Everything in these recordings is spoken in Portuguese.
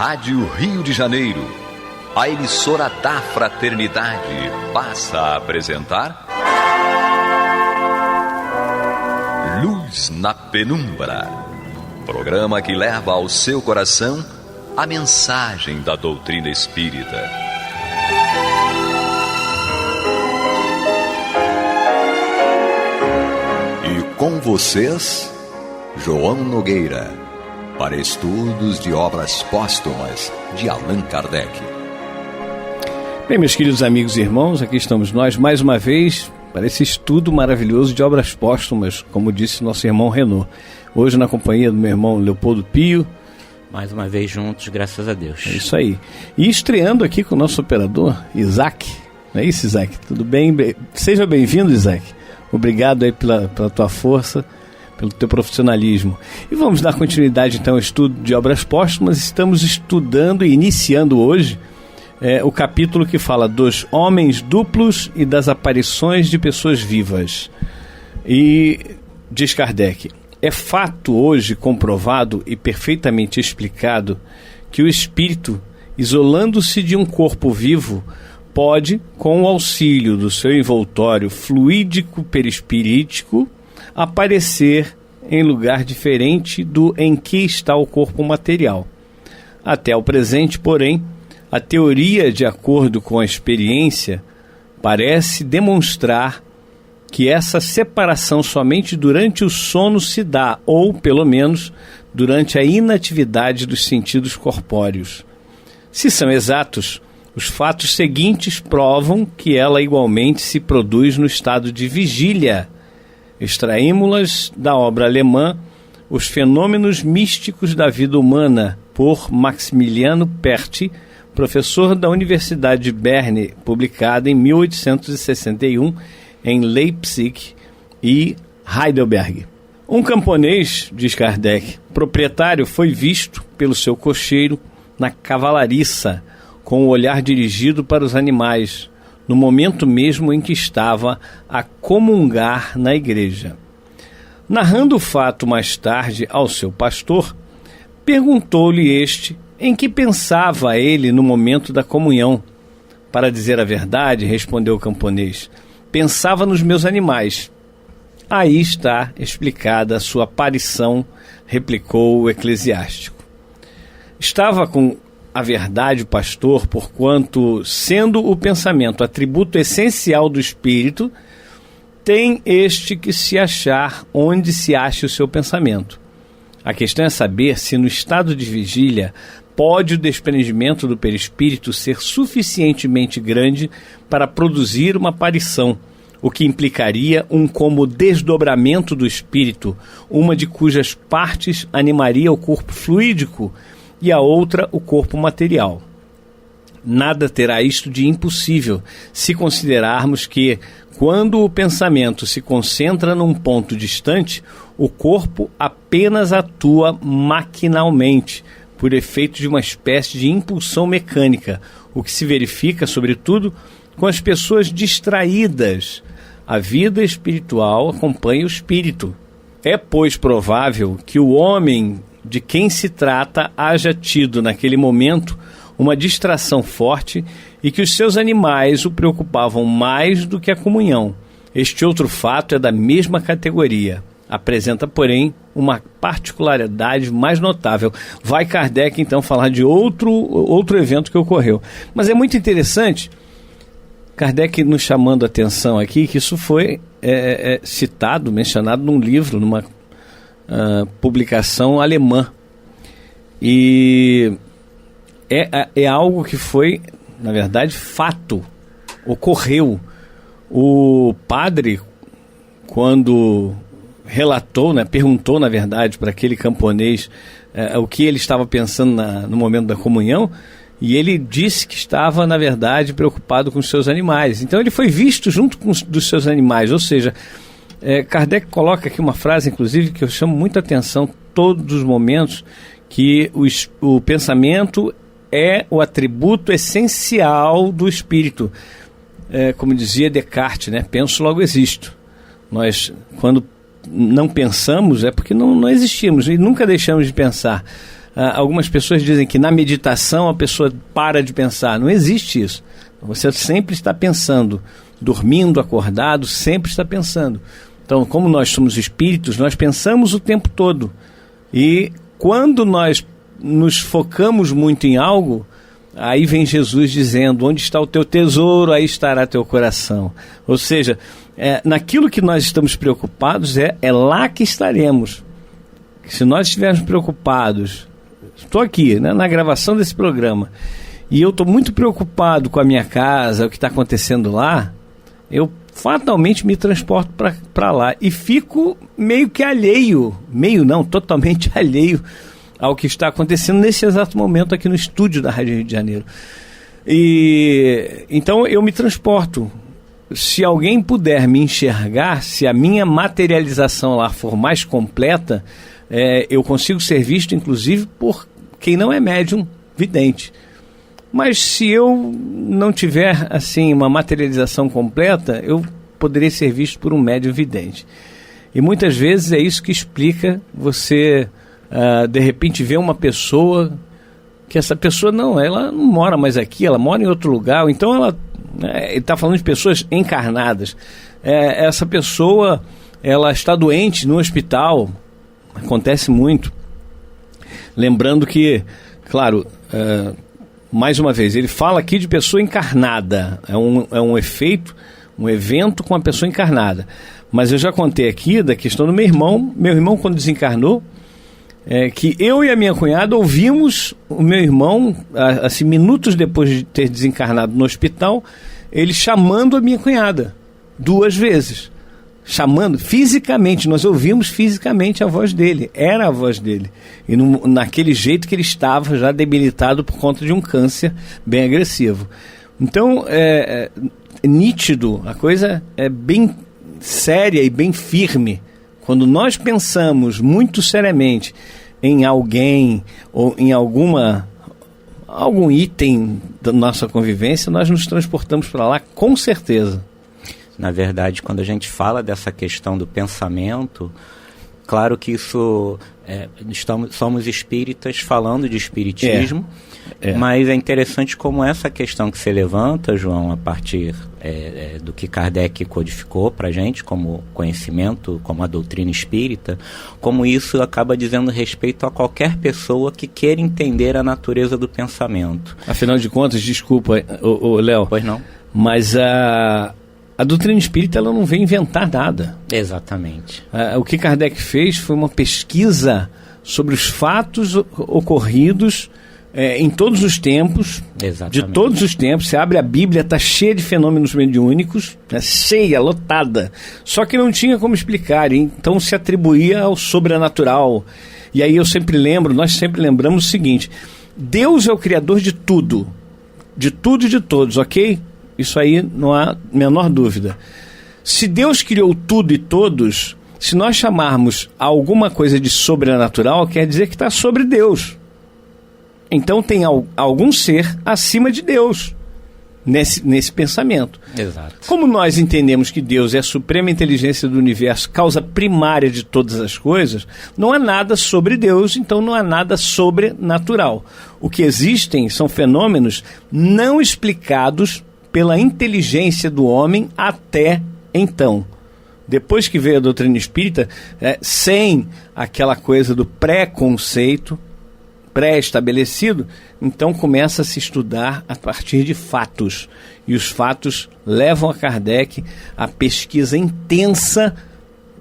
Rádio Rio de Janeiro, a emissora da Fraternidade, passa a apresentar Luz na Penumbra, programa que leva ao seu coração a mensagem da doutrina espírita. E com vocês, João Nogueira, para estudos de obras póstumas de Allan Kardec. Bem, meus queridos amigos e irmãos, aqui estamos nós mais uma vez para esse estudo maravilhoso de obras póstumas, como disse nosso irmão Renaud. Hoje na companhia do meu irmão Leopoldo Pio. Mais uma vez juntos, graças a Deus. É isso aí. E estreando aqui com o nosso operador, Isaac. Não é isso, Isaac? Tudo bem? Seja bem-vindo, Isaac. Obrigado aí pela tua força, pelo teu profissionalismo. E vamos dar continuidade então ao estudo de obras póstumas. Estamos estudando e iniciando hoje o capítulo que fala dos homens duplos e das aparições de pessoas vivas. E diz Kardec: é fato hoje comprovado e perfeitamente explicado que o espírito, isolando-se de um corpo vivo, pode, com o auxílio do seu envoltório fluídico perispirítico, aparecer em lugar diferente do em que está o corpo material. Até o presente, porém, a teoria, de acordo com a experiência, parece demonstrar que essa separação somente durante o sono se dá, ou, pelo menos, durante a inatividade dos sentidos corpóreos. Se são exatos, os fatos seguintes provam que ela igualmente se produz no estado de vigília. Extraímo-las da obra alemã Os Fenômenos Místicos da Vida Humana, por Maximiliano Perti, professor da Universidade de Berne, publicada em 1861 em Leipzig e Heidelberg. Um camponês, diz Kardec, proprietário, foi visto pelo seu cocheiro na cavalariça, com o olhar dirigido para os animais, no momento mesmo em que estava a comungar na igreja. Narrando o fato mais tarde ao seu pastor, perguntou-lhe este em que pensava ele no momento da comunhão. Para dizer a verdade, respondeu o camponês, pensava nos meus animais. Aí está explicada a sua aparição, replicou o eclesiástico. Estava com a verdade o pastor, porquanto, sendo o pensamento atributo essencial do espírito, tem este que se achar onde se ache o seu pensamento. A questão é saber se no estado de vigília pode o desprendimento do perispírito ser suficientemente grande para produzir uma aparição, o que implicaria um como desdobramento do espírito, uma de cujas partes animaria o corpo fluídico e a outra o corpo material. Nada terá isto de impossível, se considerarmos que, quando o pensamento se concentra num ponto distante, o corpo apenas atua maquinalmente, por efeito de uma espécie de impulsão mecânica, o que se verifica, sobretudo, com as pessoas distraídas. A vida espiritual acompanha o espírito. É, pois, provável que o homem de quem se trata haja tido, naquele momento, uma distração forte e que os seus animais o preocupavam mais do que a comunhão. Este outro fato é da mesma categoria. Apresenta, porém, uma particularidade mais notável. Vai Kardec, então, falar de outro evento que ocorreu. Mas é muito interessante, Kardec nos chamando a atenção aqui, que isso foi citado, mencionado num livro, numa publicação alemã. E é algo que foi, na verdade, fato, ocorreu. O padre, quando relatou, perguntou, na verdade, para aquele camponês o que ele estava pensando no momento da comunhão, e ele disse que estava, na verdade, preocupado com os seus animais. Então ele foi visto junto com dos seus animais, ou seja, Kardec coloca aqui uma frase, inclusive, que eu chamo muita atenção todos os momentos, que o pensamento é o atributo essencial do espírito. Como dizia Descartes, penso, logo existo. Nós, quando não pensamos, é porque não existimos e nunca deixamos de pensar. algumas pessoas dizem que na meditação a pessoa para de pensar. Não existe isso. Você sempre está pensando, dormindo, acordado, sempre está pensando. Então, como nós somos espíritos, nós pensamos o tempo todo. E quando nós nos focamos muito em algo, aí vem Jesus dizendo: onde está o teu tesouro, aí estará teu coração. Ou seja, naquilo que nós estamos preocupados, é lá que estaremos. Se nós estivermos preocupados, estou aqui, né, na gravação desse programa, e eu estou muito preocupado com a minha casa, o que está acontecendo lá, eu fatalmente me transporto para lá e fico meio que alheio, totalmente alheio ao que está acontecendo nesse exato momento aqui no estúdio da Rádio Rio de Janeiro. E então eu me transporto. Se alguém puder me enxergar, se a minha materialização lá for mais completa, eu consigo ser visto, inclusive, por quem não é médium vidente. Mas se eu não tiver assim uma materialização completa, eu poderei ser visto por um médium vidente. E muitas vezes é isso que explica você, de repente, ver uma pessoa que essa pessoa ela não mora mais aqui, ela mora em outro lugar. Ou então ele está falando de pessoas encarnadas. Essa pessoa, ela está doente no hospital. Acontece muito. Lembrando que, claro, mais uma vez, ele fala aqui de pessoa encarnada. É um evento com a pessoa encarnada. Mas eu já contei aqui da questão do meu irmão. Meu irmão, quando desencarnou, que eu e a minha cunhada ouvimos o meu irmão, assim, minutos depois de ter desencarnado no hospital, ele chamando a minha cunhada 2 vezes. Chamando fisicamente, nós ouvimos fisicamente a voz dele, era a voz dele, e naquele jeito que ele estava já debilitado por conta de um câncer bem agressivo. Então é nítido, a coisa é bem séria e bem firme. Quando nós pensamos muito seriamente em alguém ou em algum item da nossa convivência, nós nos transportamos para lá com certeza. Na verdade, quando a gente fala dessa questão do pensamento, claro que isso, somos espíritas falando de espiritismo, mas é interessante como essa questão que você levanta, João, a partir do que Kardec codificou para a gente como conhecimento, como a doutrina espírita, como isso acaba dizendo respeito a qualquer pessoa que queira entender a natureza do pensamento. Afinal de contas, desculpa, Léo. Pois não. Mas a doutrina espírita, ela não vem inventar nada. Exatamente. O que Kardec fez foi uma pesquisa sobre os fatos ocorridos em todos os tempos. Exatamente. De todos os tempos. Você abre a Bíblia, está cheia de fenômenos mediúnicos, cheia, lotada. Só que não tinha como explicar, então se atribuía ao sobrenatural. E aí nós sempre lembramos o seguinte: Deus é o criador de tudo e de todos, ok? Isso aí não há menor dúvida. Se Deus criou tudo e todos, se nós chamarmos alguma coisa de sobrenatural, quer dizer que está sobre Deus. Então tem algum ser acima de Deus nesse pensamento. Exato. Como nós entendemos que Deus é a suprema inteligência do universo, causa primária de todas as coisas, não há nada sobre Deus, então não há nada sobrenatural. O que existem são fenômenos não explicados pela inteligência do homem até então. Depois que veio a doutrina espírita, sem aquela coisa do pré-conceito, pré-estabelecido, então começa a se estudar a partir de fatos. E os fatos levam a Kardec a pesquisa intensa.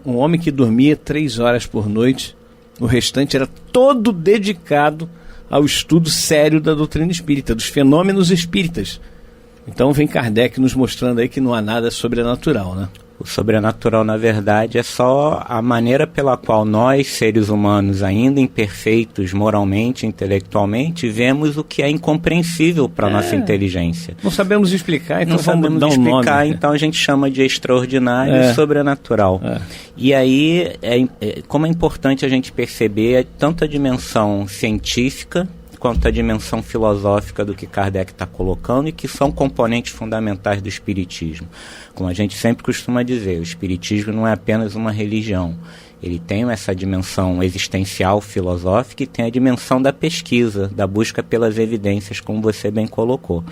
Um homem que dormia 3 horas por noite, o restante era todo dedicado ao estudo sério da doutrina espírita, dos fenômenos espíritas. Então vem Kardec nos mostrando aí que não há nada sobrenatural, né? O sobrenatural, na verdade, é só a maneira pela qual nós, seres humanos, ainda imperfeitos moralmente, intelectualmente, vemos o que é incompreensível para a nossa inteligência. Não sabemos explicar, então não vamos dar um explicar, nome. Então a gente chama de extraordinário e sobrenatural. E aí, como é importante a gente perceber tanto a dimensão científica, quanto a dimensão filosófica do que Kardec está colocando e que são componentes fundamentais do espiritismo. Como a gente sempre costuma dizer, o espiritismo não é apenas uma religião. Ele tem essa dimensão existencial, filosófica, e tem a dimensão da pesquisa, da busca pelas evidências, como você bem colocou.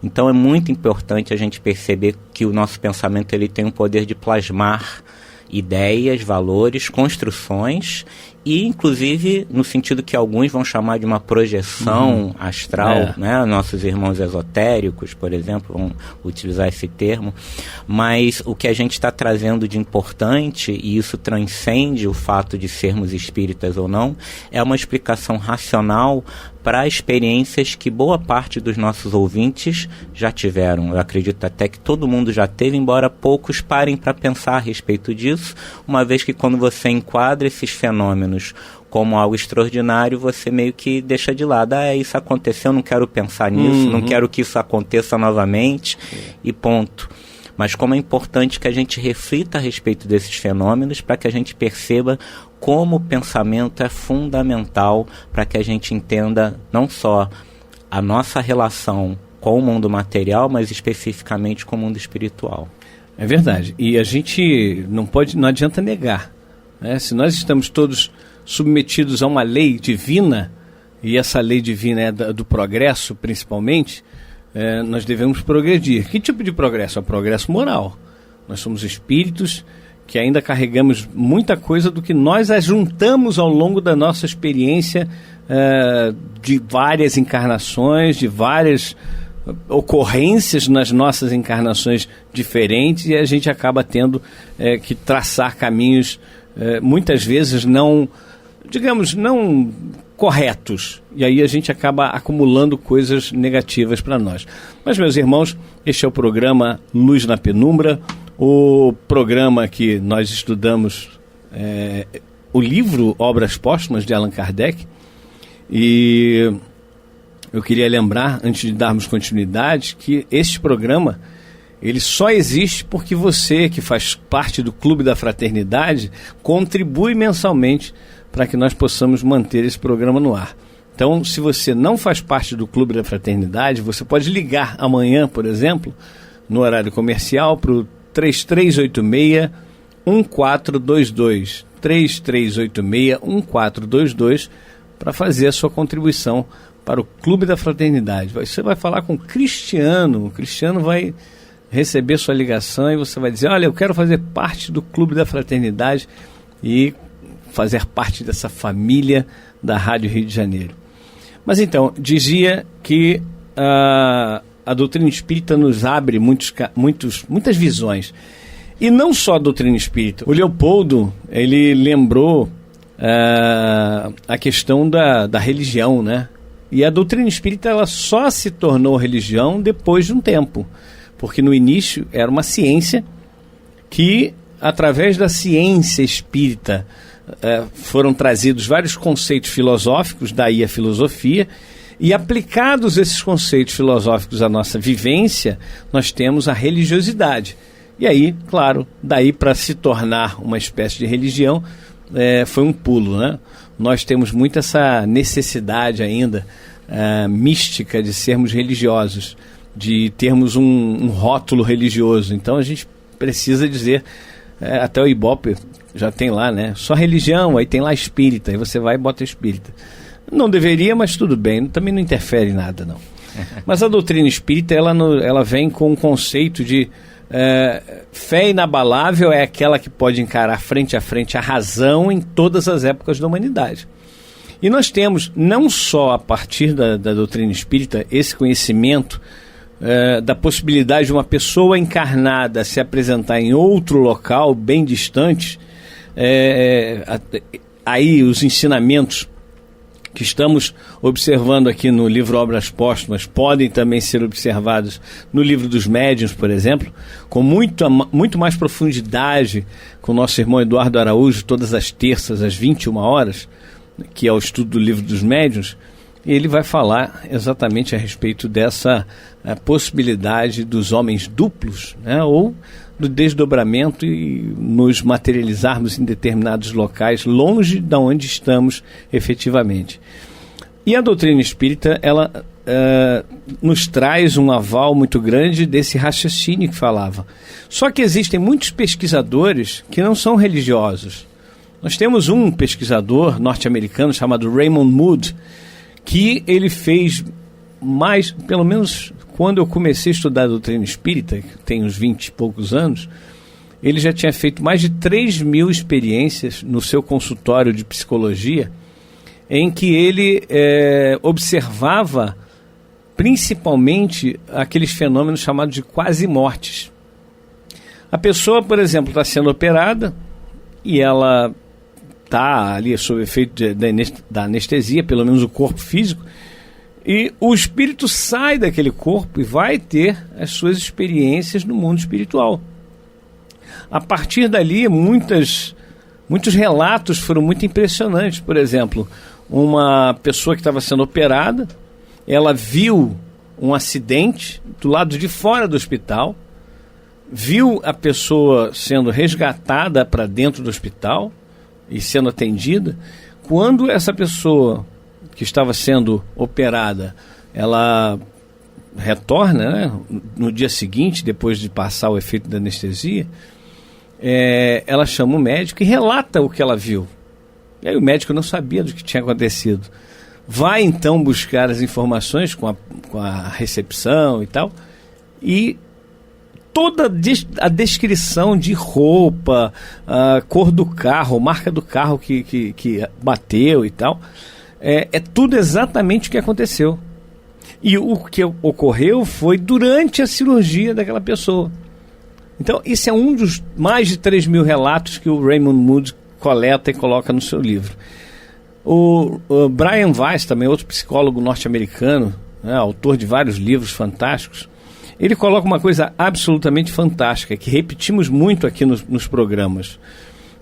Então é muito importante a gente perceber que o nosso pensamento ele tem o poder de plasmar ideias, valores, construções, e inclusive no sentido que alguns vão chamar de uma projeção astral, né? Nossos irmãos esotéricos, por exemplo, vão utilizar esse termo, mas o que a gente está trazendo de importante, e isso transcende o fato de sermos espíritas ou não, é uma explicação racional para experiências que boa parte dos nossos ouvintes já tiveram. Eu acredito até que todo mundo já teve, embora poucos parem para pensar a respeito disso, uma vez que quando você enquadra esses fenômenos como algo extraordinário, você meio que deixa de lado. Isso aconteceu, não quero pensar nisso, não quero que isso aconteça novamente, e ponto. Mas como é importante que a gente reflita a respeito desses fenômenos para que a gente perceba como o pensamento é fundamental para que a gente entenda não só a nossa relação com o mundo material, mas especificamente com o mundo espiritual. É verdade. E a gente não adianta negar, né? Se nós estamos todos submetidos a uma lei divina, e essa lei divina é do progresso principalmente, nós devemos progredir. Que tipo de progresso? É o progresso moral. Nós somos espíritos que ainda carregamos muita coisa do que nós ajuntamos ao longo da nossa experiência, de várias encarnações, de várias ocorrências nas nossas encarnações diferentes, e a gente acaba tendo que traçar caminhos muitas vezes não corretos, e aí a gente acaba acumulando coisas negativas para nós. Mas, meus irmãos, este é o programa Luz na Penumbra, o programa que nós estudamos o livro Obras Póstumas de Allan Kardec, e eu queria lembrar, antes de darmos continuidade, que este programa ele só existe porque você, que faz parte do Clube da Fraternidade, contribui mensalmente para que nós possamos manter esse programa no ar. Então, se você não faz parte do Clube da Fraternidade, você pode ligar amanhã, por exemplo, no horário comercial, para o 3386-1422, 3386-1422, para fazer a sua contribuição para o Clube da Fraternidade. Você vai falar com o Cristiano vai receber sua ligação e você vai dizer: olha, eu quero fazer parte do Clube da Fraternidade e fazer parte dessa família da Rádio Rio de Janeiro. Mas então, dizia que a doutrina espírita nos abre muitas visões. E não só a doutrina espírita. O Leopoldo, ele lembrou a questão da religião, né? E a doutrina espírita ela só se tornou religião depois de um tempo. Porque no início era uma ciência que, através da ciência espírita, foram trazidos vários conceitos filosóficos, daí a filosofia, e aplicados esses conceitos filosóficos à nossa vivência, nós temos a religiosidade. E aí, claro, daí para se tornar uma espécie de religião, foi um pulo, né? Nós temos muito essa necessidade ainda mística de sermos religiosos, de termos um rótulo religioso. Então a gente precisa dizer, até o Ibope já tem lá, né? Só religião, aí tem lá espírita, aí você vai e bota espírita. Não deveria, mas tudo bem, também não interfere em nada, não. Mas a doutrina espírita, ela vem com um conceito de fé inabalável, é aquela que pode encarar frente a frente a razão em todas as épocas da humanidade. E nós temos, não só a partir da doutrina espírita, esse conhecimento da possibilidade de uma pessoa encarnada se apresentar em outro local bem distante, aí os ensinamentos que estamos observando aqui no livro Obras Póstumas podem também ser observados no livro dos Médiuns, por exemplo, com muito mais profundidade, com o nosso irmão Eduardo Araújo, todas as terças às 21 horas, que é o estudo do livro dos Médiuns. E ele vai falar exatamente a respeito dessa possibilidade dos homens duplos, né, ou do desdobramento e nos materializarmos em determinados locais longe de onde estamos efetivamente. E a doutrina espírita, ela nos traz um aval muito grande desse raciocínio que falava. Só que existem muitos pesquisadores que não são religiosos. Nós temos um pesquisador norte-americano chamado Raymond Moody, que ele fez mais, pelo menos quando eu comecei a estudar a doutrina espírita, que tem uns 20 e poucos anos, ele já tinha feito mais de 3.000 experiências no seu consultório de psicologia, em que ele observava principalmente aqueles fenômenos chamados de quase-mortes. A pessoa, por exemplo, está sendo operada e ela está ali sob efeito da anestesia, pelo menos o corpo físico, e o espírito sai daquele corpo e vai ter as suas experiências no mundo espiritual. A partir dali, muitos relatos foram muito impressionantes. Por exemplo, uma pessoa que estava sendo operada, ela viu um acidente do lado de fora do hospital, viu a pessoa sendo resgatada para dentro do hospital e sendo atendida. Quando essa pessoa que estava sendo operada, ela retorna, né, no dia seguinte, depois de passar o efeito da anestesia, ela chama o médico e relata o que ela viu. E aí o médico não sabia do que tinha acontecido. Vai então buscar as informações com a recepção e tal, e toda a descrição de roupa, a cor do carro, marca do carro que bateu e tal, é tudo exatamente o que aconteceu. E o que ocorreu foi durante a cirurgia daquela pessoa. Então, esse é um dos mais de 3.000 relatos que o Raymond Moody coleta e coloca no seu livro. O Brian Weiss, também outro psicólogo norte-americano, né, autor de vários livros fantásticos, ele coloca uma coisa absolutamente fantástica, que repetimos muito aqui nos programas,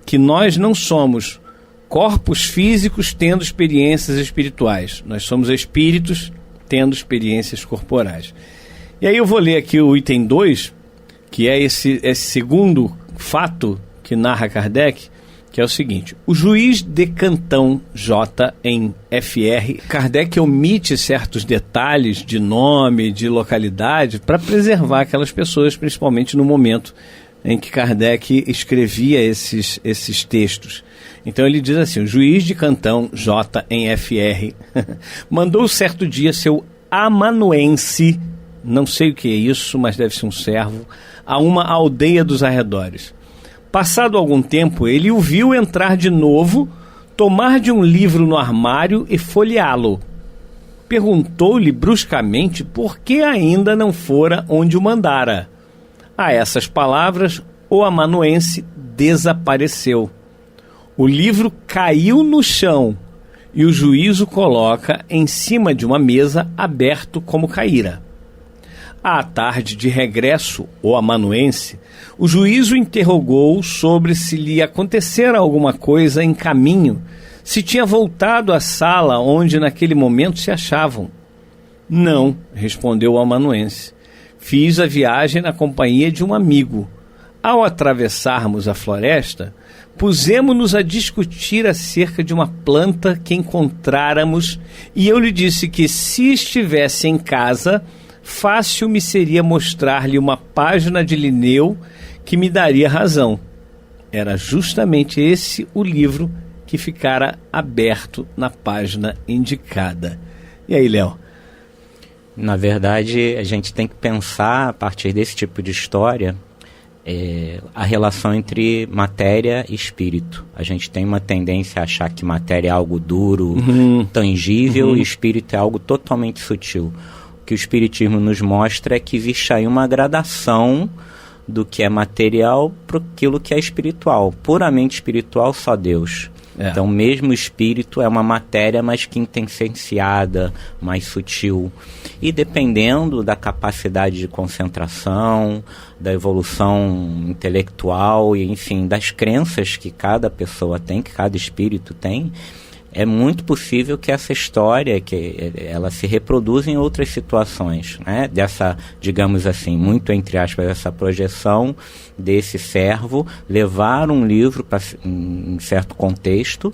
que nós não somos corpos físicos tendo experiências espirituais, nós somos espíritos tendo experiências corporais. E aí eu vou ler aqui o item 2, que é esse segundo fato que narra Kardec, que é o seguinte: o juiz de Cantão J em FR, Kardec omite certos detalhes de nome, de localidade, para preservar aquelas pessoas, principalmente no momento em que Kardec escrevia esses textos. Então ele diz assim: o juiz de Cantão J em FR mandou certo dia seu amanuense, não sei o que é isso, mas deve ser um servo, a uma aldeia dos arredores. Passado algum tempo, ele o viu entrar de novo, tomar de um livro no armário e folheá-lo. Perguntou-lhe bruscamente por que ainda não fora onde o mandara. A essas palavras, o amanuense desapareceu. O livro caiu no chão e o juiz o coloca em cima de uma mesa aberto como caíra. À tarde de regresso, o amanuense, o juiz o interrogou sobre se lhe acontecera alguma coisa em caminho, se tinha voltado à sala onde naquele momento se achavam. Não, respondeu o amanuense. Fiz a viagem na companhia de um amigo. Ao atravessarmos a floresta, pusemo-nos a discutir acerca de uma planta que encontráramos e eu lhe disse que se estivesse em casa, fácil me seria mostrar-lhe uma página de Linneu que me daria razão. Era justamente esse o livro que ficara aberto na página indicada. E aí, Léo? Na verdade, a gente tem que pensar, a partir desse tipo de história, a relação entre matéria e espírito. A gente tem uma tendência a achar que matéria é algo duro, tangível, e espírito é algo totalmente sutil. O que o espiritismo nos mostra é que existe aí uma gradação do que é material para aquilo que é espiritual. Puramente espiritual, só Deus. Então, mesmo o espírito é uma matéria mais quintessenciada, mais sutil. E dependendo da capacidade de concentração, da evolução intelectual e, enfim, das crenças que cada pessoa tem, que cada espírito tem, é muito possível que essa história, que ela se reproduza em outras situações, né? Dessa, digamos assim, muito entre aspas, essa projeção desse servo, levar um livro para um certo contexto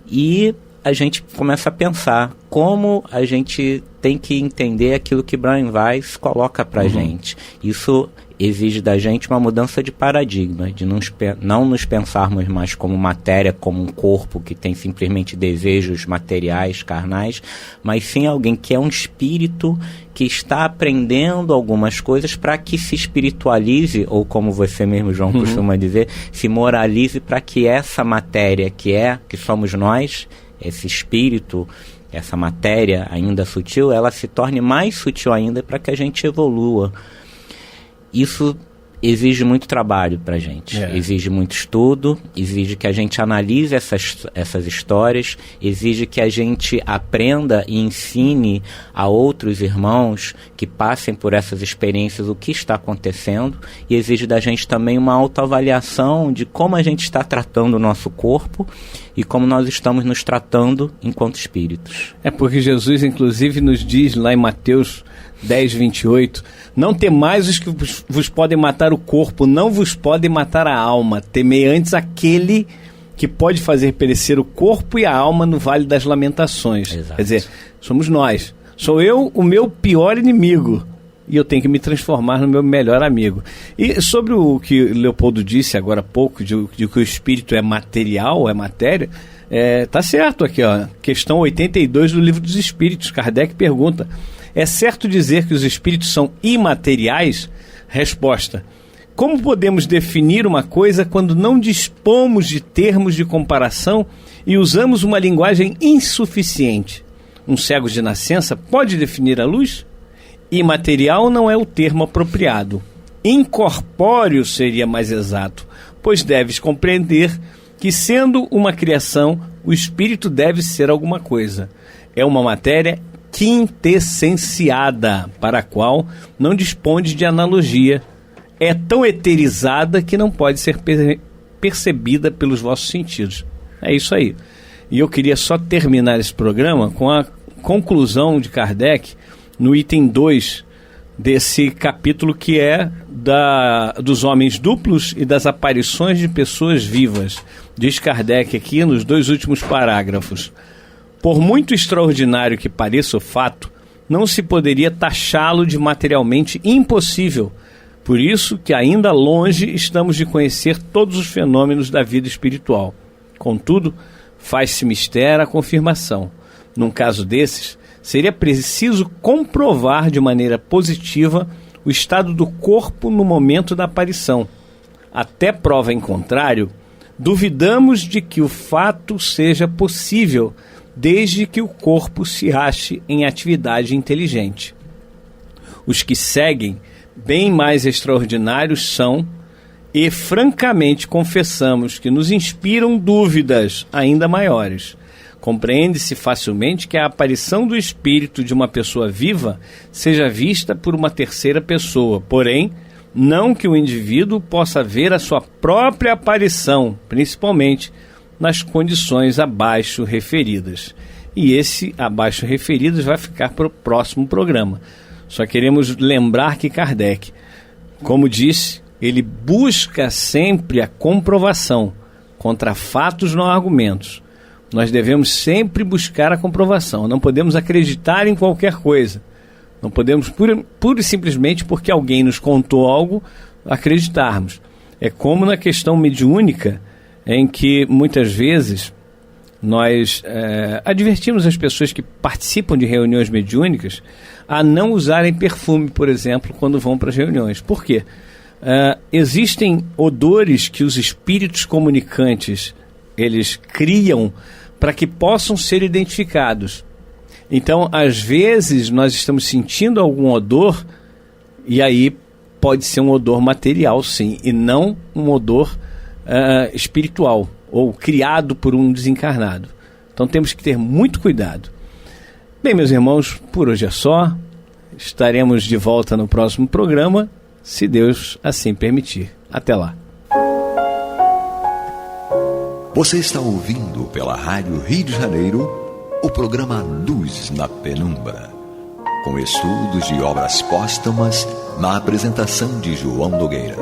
e a gente começa a pensar como a gente tem que entender aquilo que Brian Weiss coloca para a gente. Isso exige da gente uma mudança de paradigma, de não nos pensarmos mais como matéria, como um corpo que tem simplesmente desejos materiais, carnais, mas sim alguém que é um espírito que está aprendendo algumas coisas para que se espiritualize, ou como você mesmo, João, costuma dizer, se moralize para que essa matéria que somos nós, esse espírito, essa matéria ainda sutil, ela se torne mais sutil ainda para que a gente evolua. Isso exige muito trabalho para a gente, exige muito estudo, exige que a gente analise essas histórias, exige que a gente aprenda e ensine a outros irmãos que passem por essas experiências o que está acontecendo, e exige da gente também uma autoavaliação de como a gente está tratando o nosso corpo e como nós estamos nos tratando enquanto espíritos. É porque Jesus, inclusive, nos diz lá em Mateus 10, 28, não temais os que vos podem matar o corpo, não vos podem matar a alma, temei antes aquele que pode fazer perecer o corpo e a alma no vale das lamentações. Exato. Quer dizer, somos nós, sou eu o meu pior inimigo, e eu tenho que me transformar no meu melhor amigo. E sobre o que Leopoldo disse agora há pouco, de que o espírito é material, é matéria, tá certo aqui, ó, questão 82 do Livro dos Espíritos. Kardec pergunta: é certo dizer que os espíritos são imateriais? Resposta: como podemos definir uma coisa quando não dispomos de termos de comparação e usamos uma linguagem insuficiente? Um cego de nascença pode definir a luz? Imaterial não é o termo apropriado. Incorpóreo seria mais exato, pois deves compreender que, sendo uma criação, o espírito deve ser alguma coisa. É uma matéria quintessenciada, para a qual não dispõe de analogia. É tão eterizada que não pode ser percebida pelos vossos sentidos. É isso aí. E eu queria só terminar esse programa com a conclusão de Kardec no item 2 desse capítulo, que é dos homens duplos e das aparições de pessoas vivas. Diz Kardec aqui nos 2 últimos parágrafos: por muito extraordinário que pareça o fato, não se poderia taxá-lo de materialmente impossível. Por isso que ainda longe estamos de conhecer todos os fenômenos da vida espiritual. Contudo, faz-se mistério a confirmação. Num caso desses, seria preciso comprovar de maneira positiva o estado do corpo no momento da aparição. Até prova em contrário, duvidamos de que o fato seja possível, desde que o corpo se ache em atividade inteligente. Os que seguem, bem mais extraordinários são, e francamente confessamos que nos inspiram dúvidas ainda maiores. Compreende-se facilmente que a aparição do espírito de uma pessoa viva seja vista por uma terceira pessoa, porém, não que o indivíduo possa ver a sua própria aparição, principalmente nas condições abaixo referidas. E esse abaixo referidas vai ficar para o próximo programa. Só queremos lembrar que Kardec, como disse, ele busca sempre a comprovação contra fatos, não argumentos. Nós devemos sempre buscar a comprovação. Não podemos acreditar em qualquer coisa. Não podemos, pura e simplesmente porque alguém nos contou algo, acreditarmos. É como na questão mediúnica, em que muitas vezes nós advertimos as pessoas que participam de reuniões mediúnicas a não usarem perfume, por exemplo, quando vão para as reuniões. Por quê? Existem odores que os espíritos comunicantes eles criam para que possam ser identificados. Então, às vezes, nós estamos sentindo algum odor, e aí pode ser um odor material, sim, e não um odor espiritual, ou criado por um desencarnado. Então, temos que ter muito cuidado. Bem, meus irmãos, por hoje é só. Estaremos de volta no próximo programa, se Deus assim permitir. Até lá. Você está ouvindo pela Rádio Rio de Janeiro o programa Luz na Penumbra, com estudos de obras póstumas na apresentação de João Nogueira.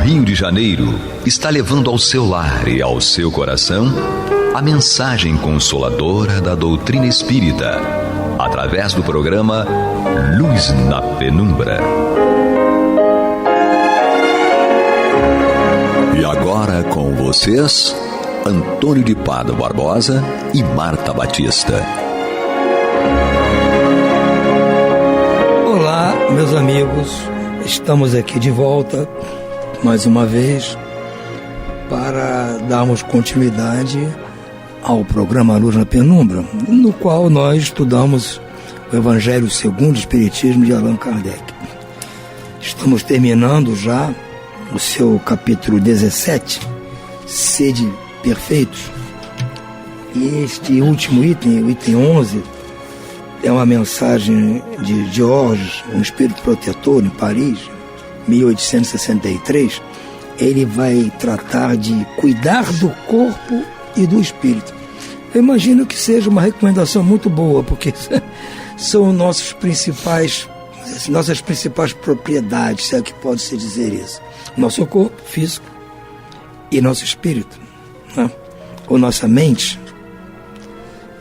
Rio de Janeiro está levando ao seu lar e ao seu coração a mensagem consoladora da doutrina espírita, através do programa Luz na Penumbra. E agora com vocês, Antônio de Pádua Barbosa e Marta Batista. Olá, meus amigos, estamos aqui de volta mais uma vez para darmos continuidade ao programa Luz na Penumbra, no qual nós estudamos o Evangelho segundo o Espiritismo de Allan Kardec. Estamos terminando já o seu capítulo 17, Sede Perfeitos, e este último item, o item 11, é uma mensagem de Georges, um espírito protetor em Paris, 1863. Ele vai tratar de cuidar do corpo e do espírito. Eu imagino que seja uma recomendação muito boa, porque são nossas principais propriedades, se é que pode se dizer isso. Nosso corpo físico e nosso espírito, né? Ou nossa mente.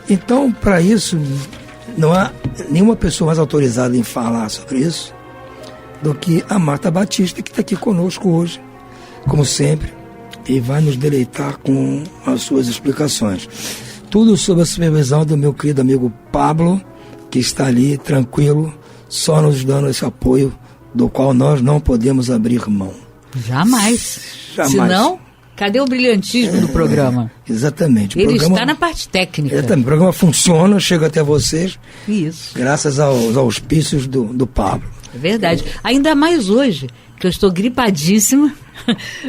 Então, para isso, não há nenhuma pessoa mais autorizada em falar sobre isso do que a Marta Batista, que está aqui conosco hoje, como sempre, e vai nos deleitar com as suas explicações. Tudo sob a supervisão do meu querido amigo Pablo, que está ali tranquilo, só nos dando esse apoio do qual nós não podemos abrir mão. Jamais. Senão, cadê o brilhantismo do programa? Exatamente. Ele está na parte técnica. Exatamente. O programa funciona, chega até vocês. Isso. Graças aos auspícios do Pablo. É verdade. Ainda mais hoje, que eu estou gripadíssima,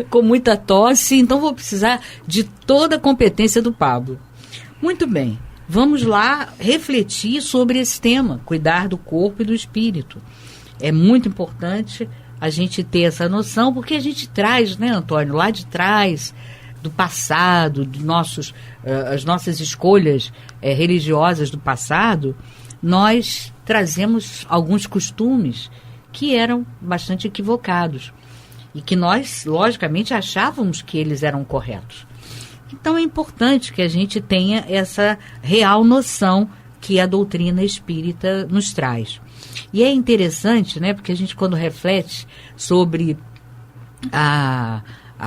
com muita tosse, então vou precisar de toda a competência do Pablo. Muito bem. Vamos lá refletir sobre esse tema, cuidar do corpo e do espírito. É muito importante a gente ter essa noção, porque a gente traz, né, Antônio, lá de trás, do passado, as nossas escolhas religiosas do passado, nós trazemos alguns costumes que eram bastante equivocados e que nós, logicamente, achávamos que eles eram corretos. Então é importante que a gente tenha essa real noção que a doutrina espírita nos traz. E é interessante, né, porque a gente, quando reflete sobre a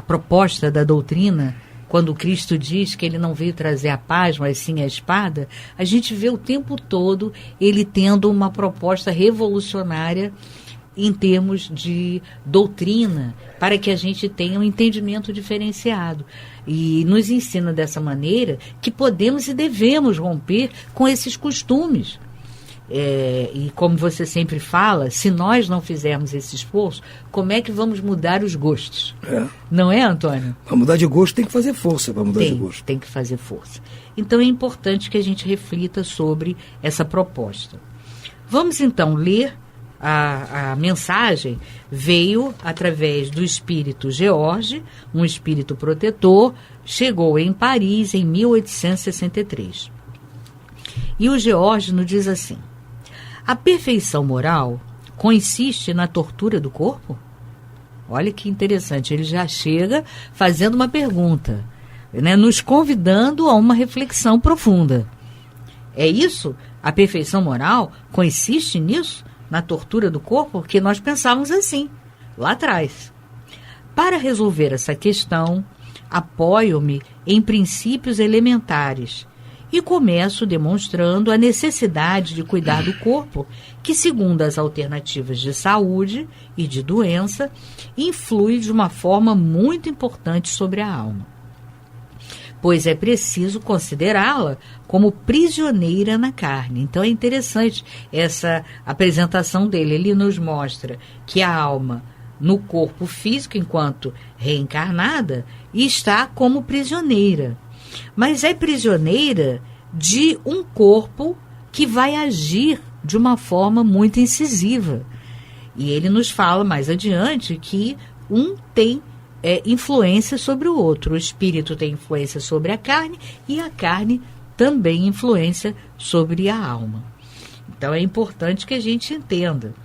proposta da doutrina, quando Cristo diz que ele não veio trazer a paz, mas sim a espada, a gente vê o tempo todo ele tendo uma proposta revolucionária em termos de doutrina, para que a gente tenha um entendimento diferenciado. E nos ensina dessa maneira que podemos e devemos romper com esses costumes. E como você sempre fala, se nós não fizermos esse esforço, como é que vamos mudar os gostos? Não é, Antônio? Para mudar de gosto tem que fazer força para mudar de gosto. Tem que fazer força. Então é importante que a gente reflita sobre essa proposta. Vamos então ler a mensagem. Veio através do espírito Georges, um espírito protetor, chegou em Paris em 1863. E o Georges nos diz assim: a perfeição moral consiste na tortura do corpo? Olha que interessante, ele já chega fazendo uma pergunta, né, nos convidando a uma reflexão profunda. É isso? A perfeição moral consiste nisso? Na tortura do corpo? Porque nós pensávamos assim, lá atrás. Para resolver essa questão, apoio-me em princípios elementares e começo demonstrando a necessidade de cuidar do corpo, que, segundo as alternativas de saúde e de doença, influi de uma forma muito importante sobre a alma. Pois é preciso considerá-la como prisioneira na carne. Então é interessante essa apresentação dele. Ele nos mostra que a alma, no corpo físico, enquanto reencarnada, está como prisioneira. Mas é prisioneira de um corpo que vai agir de uma forma muito incisiva. E ele nos fala mais adiante que um tem influência sobre o outro. O espírito tem influência sobre a carne e a carne também influência sobre a alma. Então é importante que a gente entenda.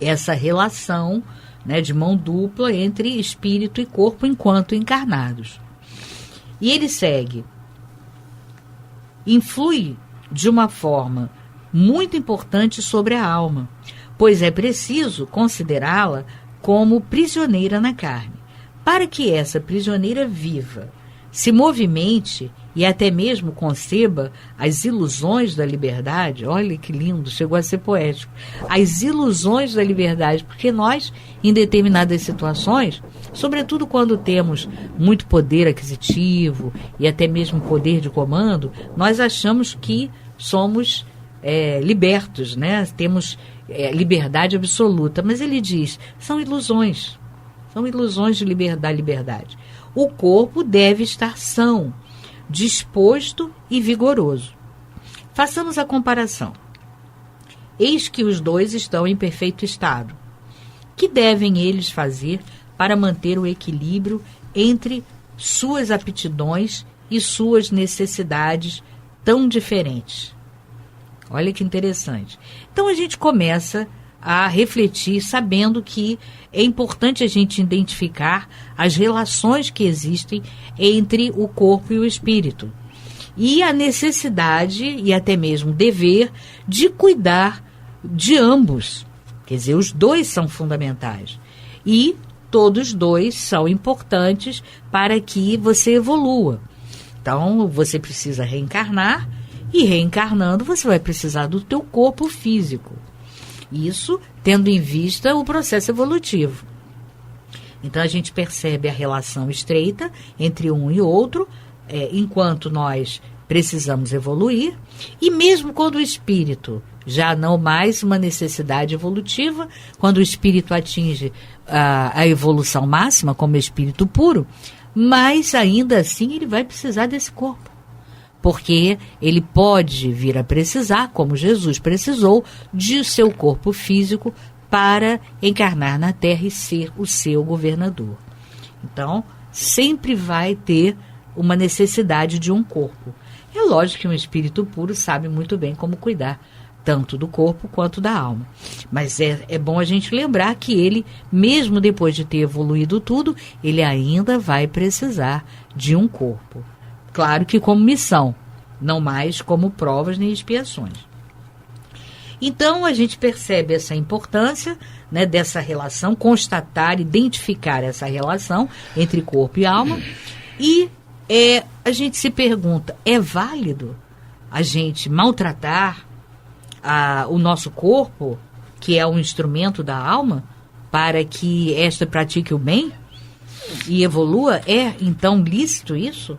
essa relação, né, de mão dupla entre espírito e corpo enquanto encarnados. E ele segue. Influi de uma forma muito importante sobre a alma, pois é preciso considerá-la como prisioneira na carne, para que essa prisioneira viva, se movimente e até mesmo conceba as ilusões da liberdade. Olha que lindo, chegou a ser poético. As ilusões da liberdade, porque nós, em determinadas situações, sobretudo quando temos muito poder aquisitivo e até mesmo poder de comando, nós achamos que somos libertos, né? Temos liberdade absoluta, mas ele diz, são ilusões de liberdade. O corpo deve estar são, disposto e vigoroso. Façamos a comparação. Eis que os dois estão em perfeito estado. Que devem eles fazer para manter o equilíbrio entre suas aptidões e suas necessidades tão diferentes? Olha que interessante. Então a gente começa a refletir sabendo que é importante a gente identificar as relações que existem entre o corpo e o espírito. E a necessidade e até mesmo dever de cuidar de ambos. Quer dizer, os dois são fundamentais. E todos dois são importantes para que você evolua. Então, você precisa reencarnar e reencarnando você vai precisar do teu corpo físico. Isso tendo em vista o processo evolutivo. Então a gente percebe a relação estreita entre um e outro, enquanto nós precisamos evoluir, e mesmo quando o espírito já não mais uma necessidade evolutiva, quando o espírito atinge a evolução máxima como espírito puro, mas ainda assim ele vai precisar desse corpo. Porque ele pode vir a precisar, como Jesus precisou, de seu corpo físico para encarnar na Terra e ser o seu governador. Então, sempre vai ter uma necessidade de um corpo. É lógico que um espírito puro sabe muito bem como cuidar tanto do corpo quanto da alma. Mas é bom a gente lembrar que ele, mesmo depois de ter evoluído tudo, ele ainda vai precisar de um corpo. Claro que como missão, não mais como provas nem expiações. Então, a gente percebe essa importância, né, dessa relação, constatar, identificar essa relação entre corpo e alma. E a gente se pergunta, é válido a gente maltratar o nosso corpo, que é um instrumento da alma, para que esta pratique o bem e evolua? É, então, lícito isso?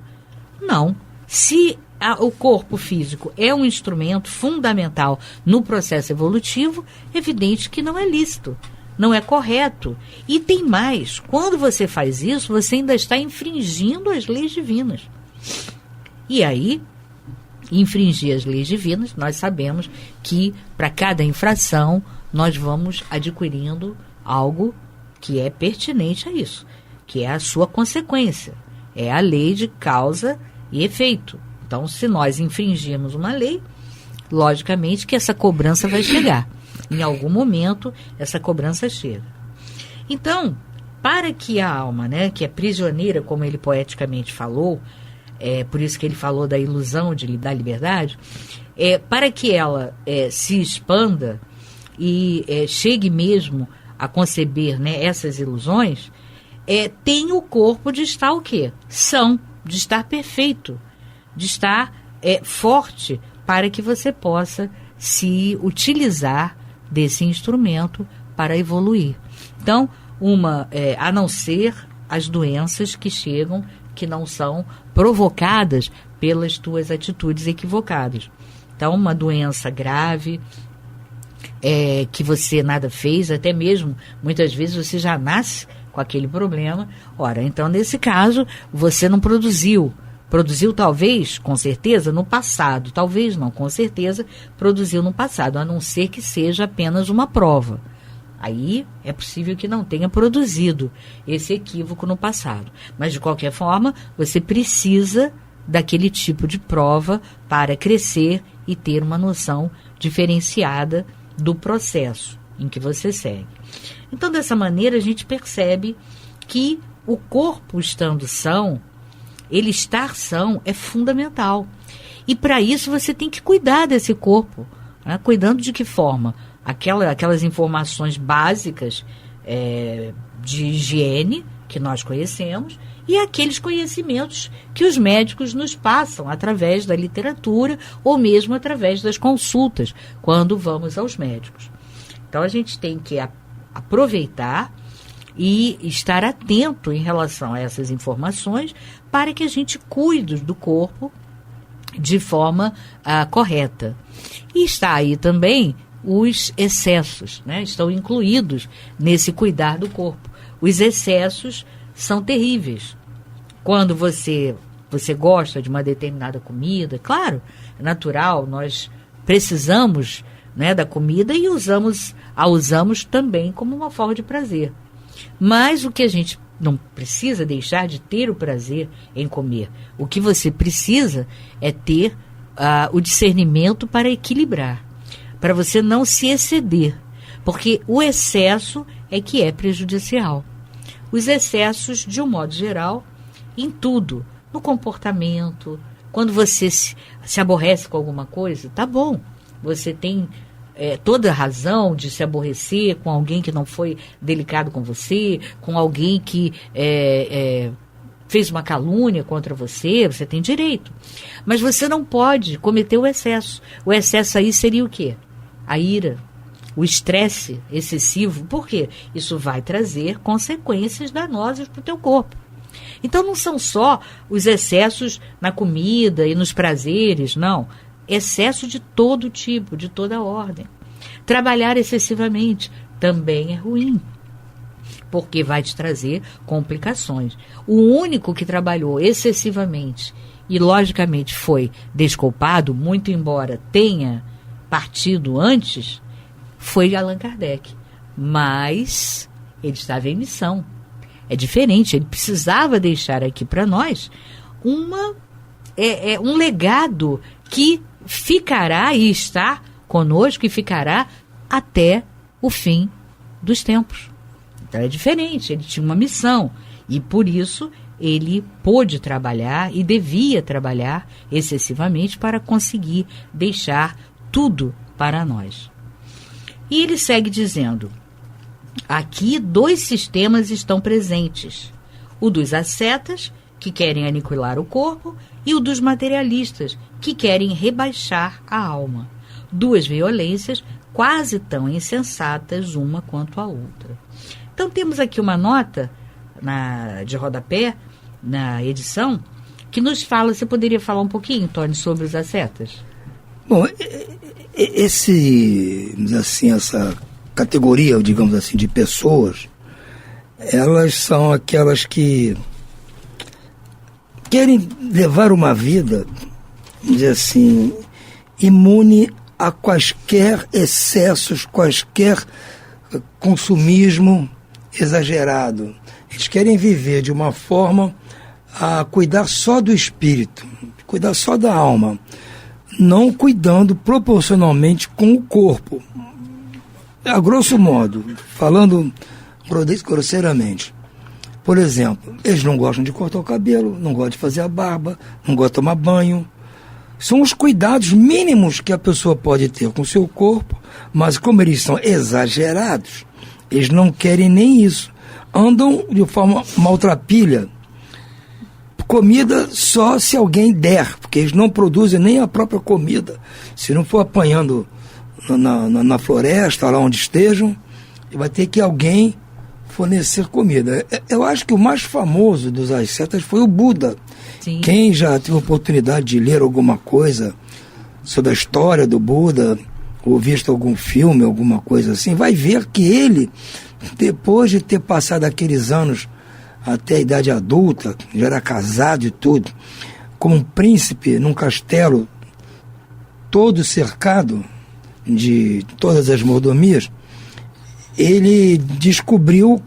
Não. Se o corpo físico é um instrumento fundamental no processo evolutivo, é evidente que não é lícito, não é correto. E tem mais, quando você faz isso, você ainda está infringindo as leis divinas. E aí, infringir as leis divinas, nós sabemos que para cada infração nós vamos adquirindo algo que é pertinente a isso, que é a sua consequência, é a lei de causa e efeito. Então, se nós infringirmos uma lei, logicamente que essa cobrança vai chegar. Em algum momento, essa cobrança chega. Então, para que a alma, né, que é prisioneira, como ele poeticamente falou, por isso que ele falou da ilusão da liberdade, para que ela se expanda e chegue mesmo a conceber, né, essas ilusões, tem o corpo de estar o quê? São, de estar perfeito, de estar forte, para que você possa se utilizar desse instrumento para evoluir. Então, a não ser as doenças que chegam, que não são provocadas pelas tuas atitudes equivocadas. Então, uma doença grave, que você nada fez, até mesmo, muitas vezes você já nasce com aquele problema. Ora, então, nesse caso, você não produziu talvez, com certeza, no passado. Talvez não, com certeza, produziu no passado, a não ser que seja apenas uma prova. Aí é possível que não tenha produzido esse equívoco no passado. Mas, de qualquer forma, você precisa daquele tipo de prova para crescer e ter uma noção diferenciada do processo. em que você segue. Então, dessa maneira, a gente percebe que o corpo estando são, ele estar são é fundamental. E para isso você tem que cuidar desse corpo. Né? Cuidando de que forma? Aquelas informações básicas de higiene que nós conhecemos e aqueles conhecimentos que os médicos nos passam através da literatura ou mesmo através das consultas, quando vamos aos médicos. Então, a gente tem que aproveitar e estar atento em relação a essas informações para que a gente cuide do corpo de forma correta. E está aí também os excessos, né? Estão incluídos nesse cuidar do corpo. Os excessos são terríveis. Quando você gosta de uma determinada comida, claro, é natural, nós precisamos, né, da comida e a usamos também como uma forma de prazer. Mas o que a gente não precisa deixar de ter o prazer em comer. O que você precisa é ter o discernimento para equilibrar, para você não se exceder, porque o excesso é que é prejudicial. Os excessos, de um modo geral, em tudo, no comportamento, quando você se aborrece com alguma coisa, tá bom, você tem toda a razão de se aborrecer com alguém que não foi delicado com você, com alguém que fez uma calúnia contra você, você tem direito. Mas você não pode cometer o excesso. O excesso aí seria o quê? A ira, o estresse excessivo. Por quê? Isso vai trazer consequências danosas para o teu corpo. Então não são só os excessos na comida e nos prazeres, não. Excesso de todo tipo, de toda ordem. Trabalhar excessivamente também é ruim, porque vai te trazer complicações. O único que trabalhou excessivamente e, logicamente, foi desculpado, muito embora tenha partido antes, foi Allan Kardec. Mas ele estava em missão. É diferente, ele precisava deixar aqui para nós um legado que ficará e está conosco e ficará até o fim dos tempos. Então é diferente, ele tinha uma missão e por isso ele pôde trabalhar e devia trabalhar excessivamente para conseguir deixar tudo para nós. E ele segue dizendo: aqui 2 sistemas estão presentes, o dos ascetas, que querem aniquilar o corpo, e o dos materialistas, que querem rebaixar a alma. 2 violências quase tão insensatas uma quanto a outra. Então temos aqui uma nota de rodapé, na edição, que nos fala, você poderia falar um pouquinho, Tony, sobre os ascetas? Bom, essa categoria, digamos assim, de pessoas, elas são aquelas que querem levar uma vida, vamos dizer assim, imune a quaisquer excessos, quaisquer consumismo exagerado. Eles querem viver de uma forma a cuidar só do espírito, cuidar só da alma, não cuidando proporcionalmente com o corpo. A grosso modo, falando grosseiramente, por exemplo, eles não gostam de cortar o cabelo, não gostam de fazer a barba, não gostam de tomar banho. São os cuidados mínimos que a pessoa pode ter com o seu corpo, mas como eles são exagerados, eles não querem nem isso. Andam de forma maltrapilha. Comida só se alguém der, porque eles não produzem nem a própria comida. Se não for apanhando na floresta, lá onde estejam, vai ter que alguém fornecer comida. Eu acho que o mais famoso dos ascetas foi o Buda. Sim. Quem já teve a oportunidade de ler alguma coisa sobre a história do Buda, ou visto algum filme, alguma coisa assim, vai ver que ele, depois de ter passado aqueles anos até a idade adulta, já era casado e tudo, como um príncipe num castelo todo cercado de todas as mordomias, ele descobriu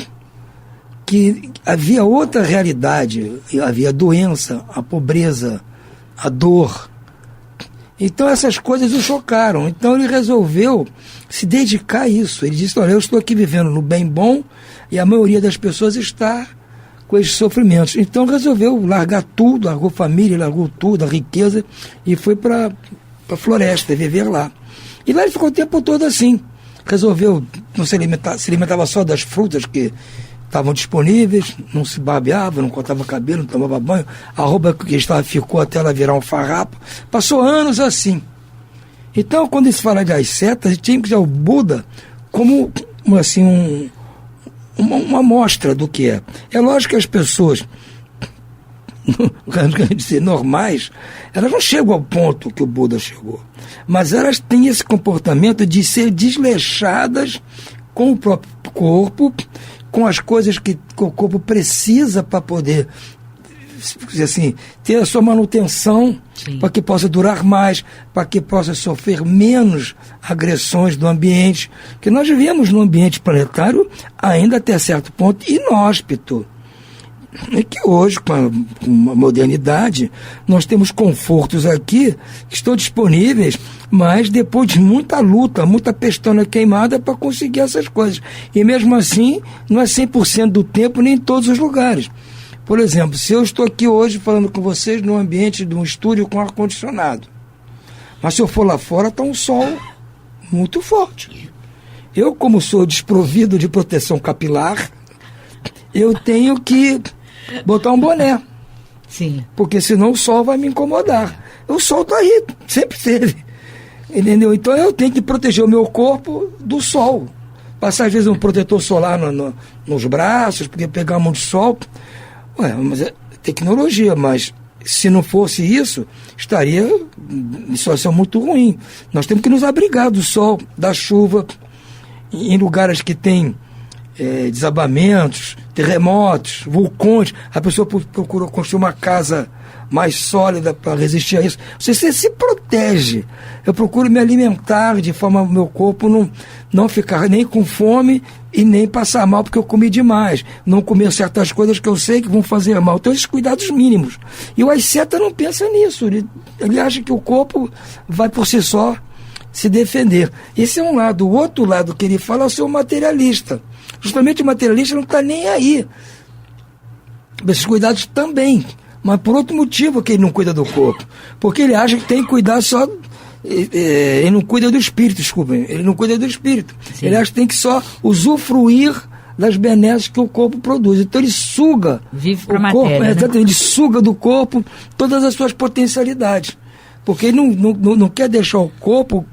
que havia outra realidade, havia a doença, a pobreza, a dor. Então essas coisas o chocaram. Então ele resolveu se dedicar a isso. Ele disse, olha, eu estou aqui vivendo no bem bom e a maioria das pessoas está com esses sofrimentos. Então resolveu largar tudo, largou família, largou tudo, a riqueza, e foi para a floresta, viver lá. E lá ele ficou o tempo todo assim. Resolveu não se alimentava só das frutas que estavam disponíveis, não se barbeava, não cortava cabelo, não tomava banho, a roupa que estava ficou até ela virar um farrapo. Passou anos assim. Então, quando se fala das setas, tinha que usar o Buda como assim, uma amostra do que é. É lógico que as pessoas normais, elas não chegam ao ponto que o Buda chegou, mas elas têm esse comportamento de ser desleixadas com o próprio corpo, com as coisas que o corpo precisa para poder, assim, ter a sua manutenção, para que possa durar mais, para que possa sofrer menos agressões do ambiente, porque nós vivemos num ambiente planetário ainda até certo ponto inóspito. É que hoje, com a modernidade, nós temos confortos aqui que estão disponíveis, mas depois de muita luta, muita pestana queimada para conseguir essas coisas. E mesmo assim, não é 100% do tempo, nem em todos os lugares. Por exemplo, se eu estou aqui hoje falando com vocês num ambiente de um estúdio com ar-condicionado, mas se eu for lá fora, está um sol muito forte. Eu, como sou desprovido de proteção capilar, eu tenho que botar um boné. Sim. Porque senão o sol vai me incomodar. O sol está aí, sempre teve. Entendeu? Então eu tenho que proteger o meu corpo do sol. Passar às vezes um protetor solar nos braços, porque pegar muito sol. Ué, mas é tecnologia, mas se não fosse isso, estaria em situação muito ruim. Nós temos que nos abrigar do sol, da chuva, em lugares que tem desabamentos, terremotos, vulcões. A pessoa procurou construir uma casa mais sólida para resistir a isso. Você se protege. Eu procuro me alimentar de forma que o meu corpo não ficar nem com fome e nem passar mal porque eu comi demais. Não comer certas coisas que eu sei que vão fazer mal. Então, esses cuidados mínimos. E o asceta não pensa nisso. Ele acha que o corpo vai por si só se defender. Esse é um lado. O outro lado que ele fala é o seu materialista. Justamente o materialista não está nem aí. Esses cuidados também. Mas por outro motivo que ele não cuida do corpo. Porque ele acha que tem que cuidar só... ele não cuida do espírito, desculpem. Ele não cuida do espírito. Sim. Ele acha que tem que só usufruir das benesses que o corpo produz. Então ele suga Vive pra o corpo. Matéria, né? Ele suga do corpo todas as suas potencialidades. Porque ele não quer deixar o corpo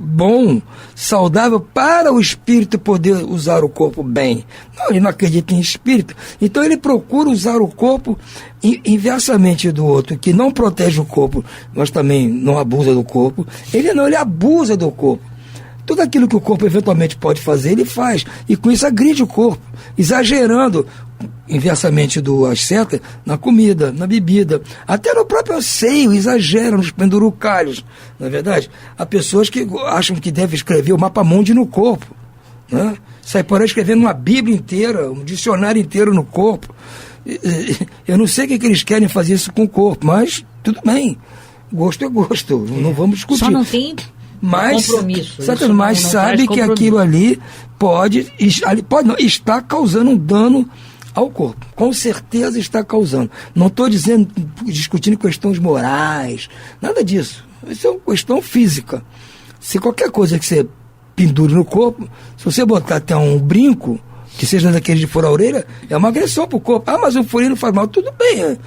bom, saudável, para o espírito poder usar o corpo bem. Não, ele não acredita em espírito. Então ele procura usar o corpo inversamente do outro, que não protege o corpo, mas também não abusa do corpo. Ele abusa do corpo. Tudo aquilo que o corpo eventualmente pode fazer, ele faz. E com isso agride o corpo, exagerando, inversamente do asceta, na comida, na bebida, até no próprio asseio, exagera nos pendurucalhos. Na é verdade, há pessoas que acham que devem escrever o mapa-mundi no corpo, né? Sai por aí escrevendo uma Bíblia inteira, um dicionário inteiro no corpo. Eu não sei o que eles querem fazer isso com o corpo, mas tudo bem. Gosto é gosto, não vamos discutir. Só não tem compromisso. Mas sabe que aquilo ali está causando um dano ao corpo. Com certeza está causando. Não estou discutindo questões morais, nada disso. Isso é uma questão física. Se qualquer coisa que você pendure no corpo, se você botar até um brinco, que seja daqueles de furar a orelha, é uma agressão para o corpo. Ah, mas um furinho não faz mal. Tudo bem.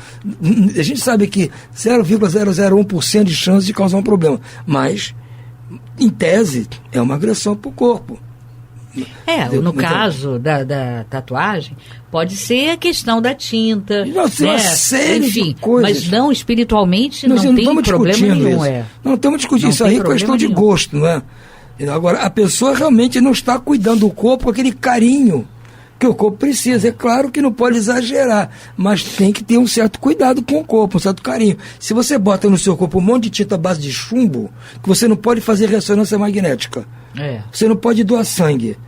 A gente sabe que 0,001% de chance de causar um problema. Mas, em tese, é uma agressão para o corpo. No caso da tatuagem, pode ser a questão da tinta. Nossa, uma série de coisas. Mas não, espiritualmente, não tem problema nenhum. Não estamos discutindo isso aí, é questão de gosto, não é? Agora, a pessoa realmente não está cuidando do corpo com aquele carinho que o corpo precisa. É claro que não pode exagerar, mas tem que ter um certo cuidado com o corpo, um certo carinho. Se você bota no seu corpo um monte de tinta à base de chumbo, que você não pode fazer ressonância magnética, você não pode doar sangue.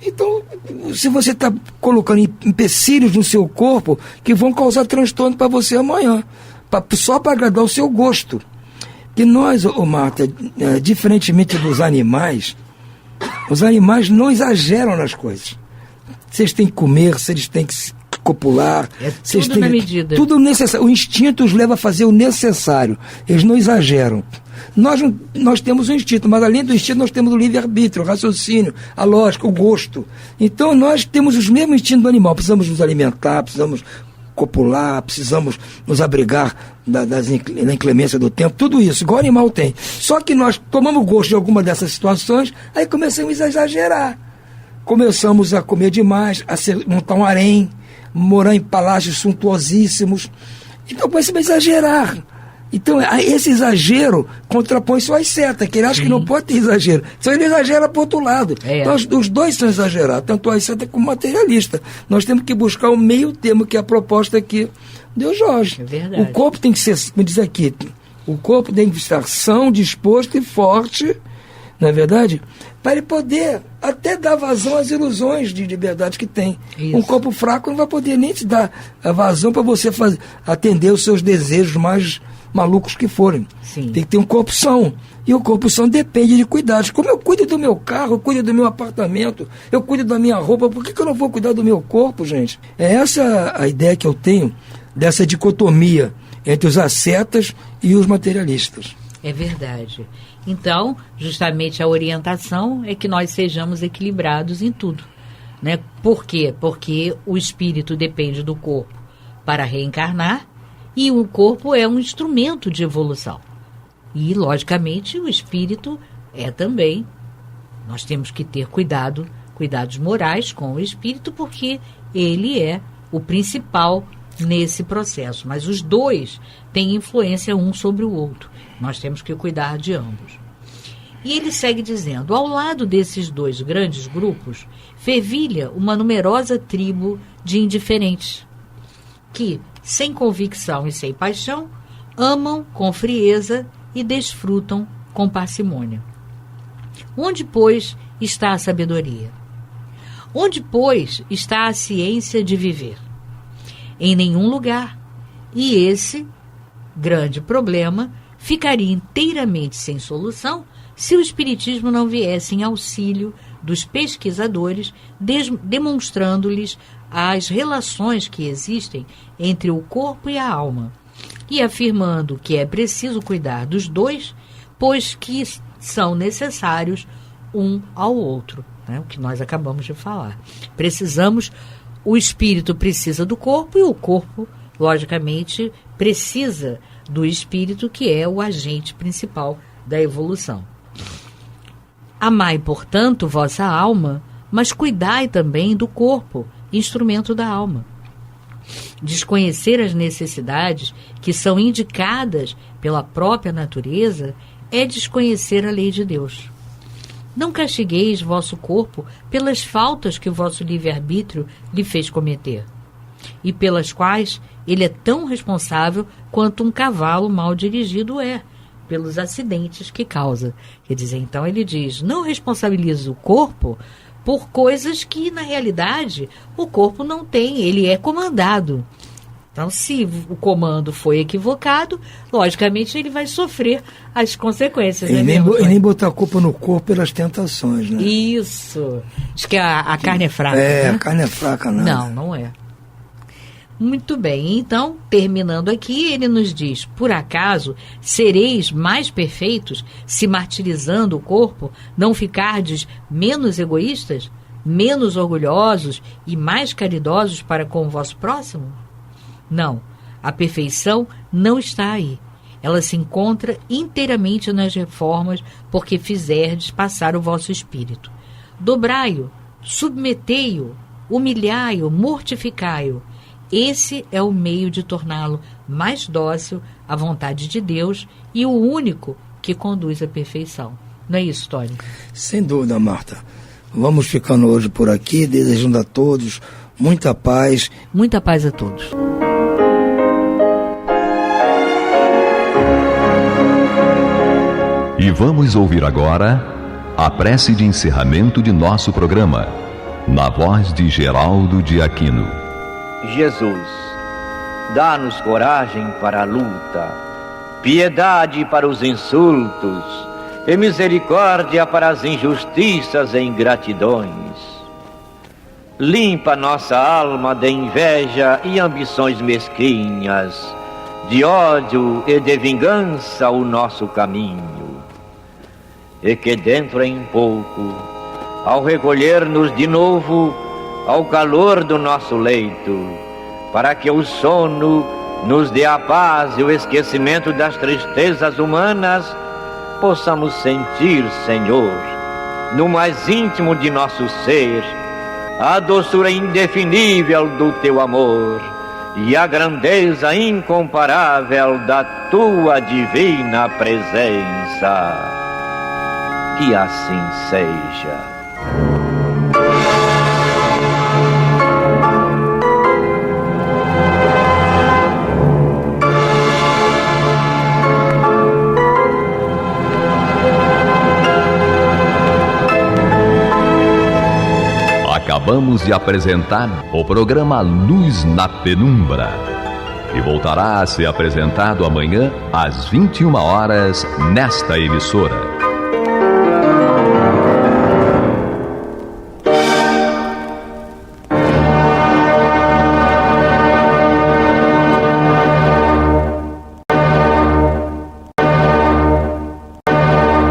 Então, se você está colocando empecilhos no seu corpo que vão causar transtorno para você amanhã, só para agradar o seu gosto. que nós, Marta, diferentemente dos animais, os animais não exageram nas coisas. Vocês têm que comer, vocês têm que copular. Tudo na medida. Tudo necessário. O instinto os leva a fazer o necessário. Eles não exageram. Nós temos um instinto, mas além do instinto nós temos o livre-arbítrio, o raciocínio, a lógica, o gosto. Então nós temos os mesmos instintos do animal. Precisamos nos alimentar, precisamos copular, precisamos nos abrigar da inclemência do tempo, tudo isso, igual o animal tem. Só que nós tomamos gosto de alguma dessas situações, aí começamos a exagerar. Começamos a comer demais, montar um harém, morar em palácios suntuosíssimos. Então começamos a exagerar. Então esse exagero contrapõe-se às setas, que ele acha que não pode ter exagero. Então ele exagera para o outro lado. Então os dois são exagerados, tanto a seta como o materialista. Nós temos que buscar o meio termo, que é a proposta aqui de Jorge. É verdade. O corpo tem que ser, me diz aqui, o corpo tem que estar são, disposto e forte, não é verdade? Para ele poder até dar vazão às ilusões de liberdade que tem. Isso. Um corpo fraco não vai poder nem te dar a vazão para você atender os seus desejos mais malucos que forem. Sim. Tem que ter um corpo são. E o corpo são depende de cuidados. Como eu cuido do meu carro, eu cuido do meu apartamento, eu cuido da minha roupa, por que eu não vou cuidar do meu corpo, gente? É essa a ideia que eu tenho dessa dicotomia entre os ascetas e os materialistas. É verdade. Então, justamente a orientação é que nós sejamos equilibrados em tudo, né? Por quê? Porque o espírito depende do corpo para reencarnar e o corpo é um instrumento de evolução. E, logicamente, o espírito é também. Nós temos que ter cuidados morais com o espírito, porque ele é o principal nesse processo. Mas os dois têm influência um sobre o outro. Nós temos que cuidar de ambos. E ele segue dizendo: ao lado desses dois grandes grupos, fervilha uma numerosa tribo de indiferentes, que, sem convicção e sem paixão, amam com frieza e desfrutam com parcimônia. Onde, pois, está a sabedoria? Onde, pois, está a ciência de viver? Em nenhum lugar. E esse grande problema ficaria inteiramente sem solução se o Espiritismo não viesse em auxílio dos pesquisadores, demonstrando-lhes as relações que existem entre o corpo e a alma, e afirmando que é preciso cuidar dos dois, pois que são necessários um ao outro, né? O que nós acabamos de falar. O espírito precisa do corpo e o corpo, logicamente, precisa do espírito, que é o agente principal da evolução. Amai, portanto, vossa alma, mas cuidai também do corpo, instrumento da alma. Desconhecer as necessidades que são indicadas pela própria natureza é desconhecer a lei de Deus. Não castigueis vosso corpo pelas faltas que o vosso livre-arbítrio lhe fez cometer, e pelas quais ele é tão responsável quanto um cavalo mal dirigido é, pelos acidentes que causa. Quer dizer, então ele diz, não responsabiliza o corpo por coisas que, na realidade, o corpo não tem, ele é comandado. Então, se o comando foi equivocado, logicamente ele vai sofrer as consequências. E nem botar a culpa no corpo pelas tentações, né? Isso. Diz que a carne é fraca. É, né? A carne é fraca, não. Não é. Muito bem, então, terminando aqui, ele nos diz, por acaso sereis mais perfeitos se martirizando o corpo, não ficardes menos egoístas, menos orgulhosos e mais caridosos para com o vosso próximo? Não, a perfeição não está aí. Ela se encontra inteiramente nas reformas porque fizerdes passar o vosso espírito. Dobrai-o, submetei-o, humilhai-o, mortificai-o. Esse é o meio de torná-lo mais dócil à vontade de Deus e o único que conduz à perfeição. Não é isso, Tony? Sem dúvida, Marta. Vamos ficando hoje por aqui, desejando a todos muita paz. Muita paz a todos. E vamos ouvir agora a prece de encerramento de nosso programa, na voz de Geraldo de Aquino. Jesus, dá-nos coragem para a luta, piedade para os insultos e misericórdia para as injustiças e ingratidões. Limpa nossa alma de inveja e ambições mesquinhas, de ódio e de vingança o nosso caminho. E que dentro em pouco, ao recolher-nos de novo ao calor do nosso leito, para que o sono nos dê a paz e o esquecimento das tristezas humanas, possamos sentir, Senhor, no mais íntimo de nosso ser, a doçura indefinível do Teu amor e a grandeza incomparável da Tua divina presença. Que assim seja. Acabamos de apresentar o programa Luz na Penumbra, que voltará a ser apresentado amanhã às 21 horas nesta emissora.